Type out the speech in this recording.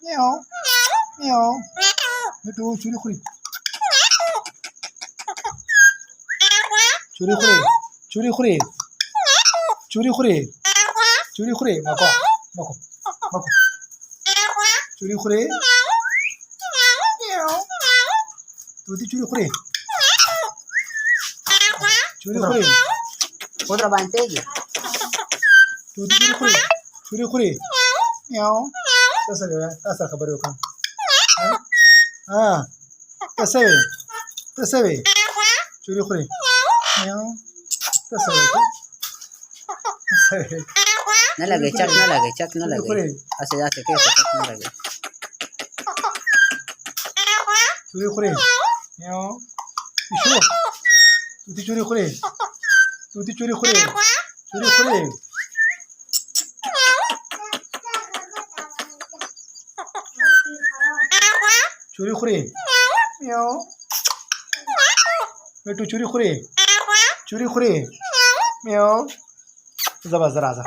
म्याव म्याव मिठू चुरी खुरी चुरी खुरी चुरी खुरी चुरी खुरी चुरी खुरी नको नको नको चुरी खुरी तू ती चुरी खुरी चुरी खुरी कुत्रा बांधते की तू ती चुरी खुरी म्याव तसं तसा खबर आहे का हां तसं वे चुरी खुरी म्याव तसं न लगे चक न लगे ऐसे जाते कैसे चक न लगे चुरी खुरी म्याव इशू तू ती चुरी खुरी चुरी खुरी चुरी खुरी म्याव मिठू चुरी खुरी म्याव जबरदस्त राजा